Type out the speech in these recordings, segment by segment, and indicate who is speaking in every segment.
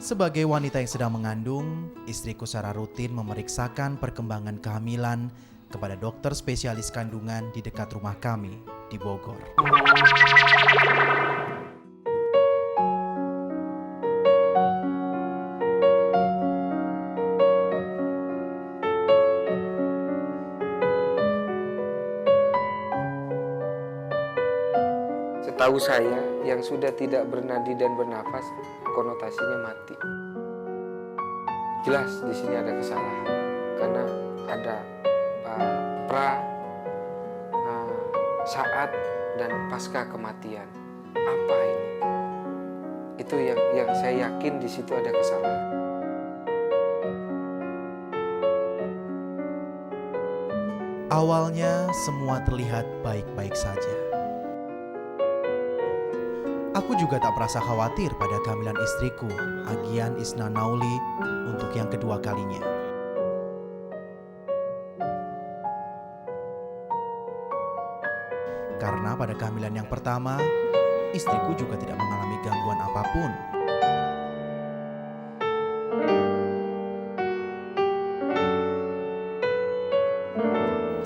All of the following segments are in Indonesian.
Speaker 1: Sebagai wanita yang sedang mengandung, istriku secara rutin memeriksakan perkembangan kehamilan kepada dokter spesialis kandungan di dekat rumah kami di Bogor.
Speaker 2: Setahu saya, yang sudah tidak bernadi dan bernafas, konotasinya mati. Jelas di sini ada kesalahan, karena ada saat dan pasca kematian. Apa ini? Itu yang saya yakin di situ ada kesalahan.
Speaker 1: Awalnya semua terlihat baik-baik saja. Aku juga tak merasa khawatir pada kehamilan istriku, Agian Isna Nauli, untuk yang kedua kalinya. Karena pada kehamilan yang pertama, istriku juga tidak mengalami gangguan apapun.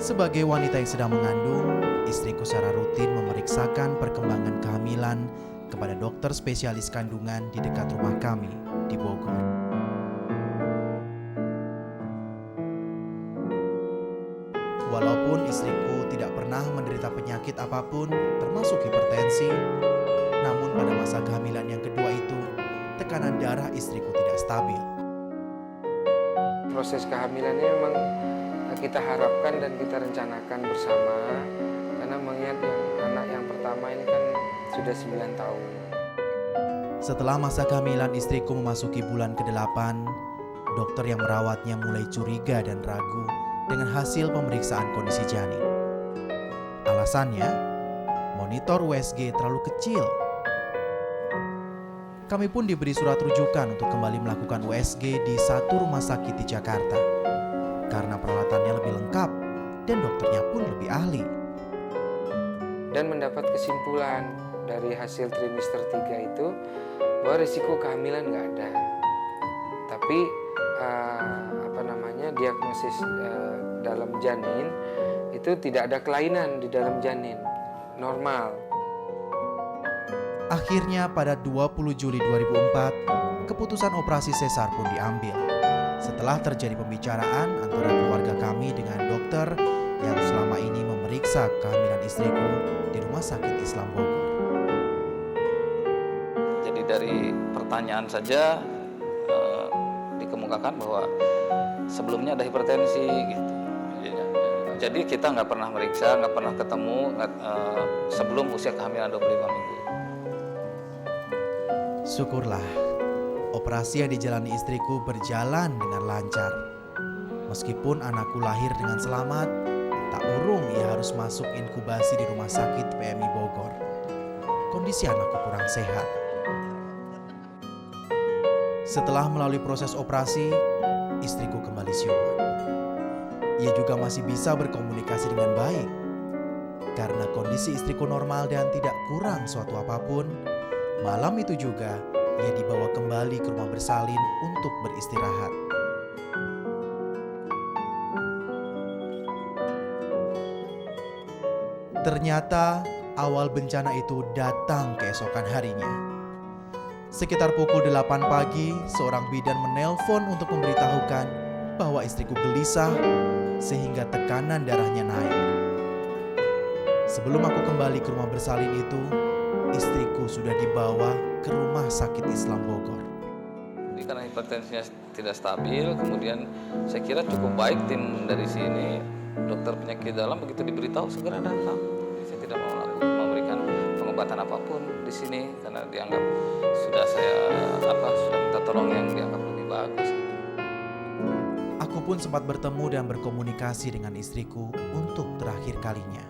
Speaker 1: Sebagai wanita yang sedang mengandung, istriku secara rutin memeriksakan perkembangan kehamilan kepada dokter spesialis kandungan di dekat rumah kami di Bogor. Walaupun istriku tidak pernah menderita penyakit apapun, termasuk hipertensi, namun pada masa kehamilan yang kedua itu, tekanan darah istriku tidak stabil.
Speaker 2: Proses kehamilannya memang kita harapkan dan kita rencanakan bersama, karena mengingat anak yang pertama ini kan sudah 9 tahun.
Speaker 1: Setelah masa kehamilan istriku memasuki bulan ke-8, dokter yang merawatnya mulai curiga dan ragu dengan hasil pemeriksaan kondisi janin. Alasannya, monitor USG terlalu kecil. Kami pun diberi surat rujukan untuk kembali melakukan USG di satu rumah sakit di Jakarta, karena peralatannya lebih lengkap dan dokternya pun lebih ahli.
Speaker 2: Dan mendapat kesimpulan dari hasil trimester 3 itu bahwa risiko kehamilan nggak ada. Tapi diagnosis dalam janin itu tidak ada kelainan di dalam janin, normal.
Speaker 1: Akhirnya pada 20 Juli 2004, keputusan operasi sesar pun diambil. Setelah terjadi pembicaraan antara keluarga kami dengan dokter yang selama ini memeriksa kehamilan istriku di Rumah Sakit Islam Bogor.
Speaker 3: Jadi dari pertanyaan saja dikemukakan bahwa sebelumnya ada hipertensi gitu. Jadi kita nggak pernah meriksa, nggak pernah ketemu sebelum usia kehamilan 25 minggu.
Speaker 1: Syukurlah, operasi yang dijalani istriku berjalan dengan lancar. Meskipun anakku lahir dengan selamat, tak urung ia harus masuk inkubasi di Rumah Sakit PMI Bogor. Kondisi anakku kurang sehat. Setelah melalui proses operasi, istriku kembali siuman. Ia juga masih bisa berkomunikasi dengan baik. Karena kondisi istriku normal dan tidak kurang suatu apapun, malam itu juga ia dibawa kembali ke rumah bersalin untuk beristirahat. Ternyata awal bencana itu datang keesokan harinya. Sekitar pukul 8 pagi, seorang bidan menelpon untuk memberitahukan bahwa istriku gelisah sehingga tekanan darahnya naik. Sebelum aku kembali ke rumah bersalin itu, istriku sudah dibawa ke Rumah Sakit Islam Bogor.
Speaker 3: Jadi karena hipertensinya tidak stabil, kemudian saya kira cukup baik tim dari sini, dokter penyakit dalam begitu diberitahu segera datang. Jadi saya tidak mau memberikan pengobatan apapun di sini karena dianggap sudah minta tolong yang dianggap lebih bagus.
Speaker 1: Aku pun sempat bertemu dan berkomunikasi dengan istriku untuk terakhir kalinya.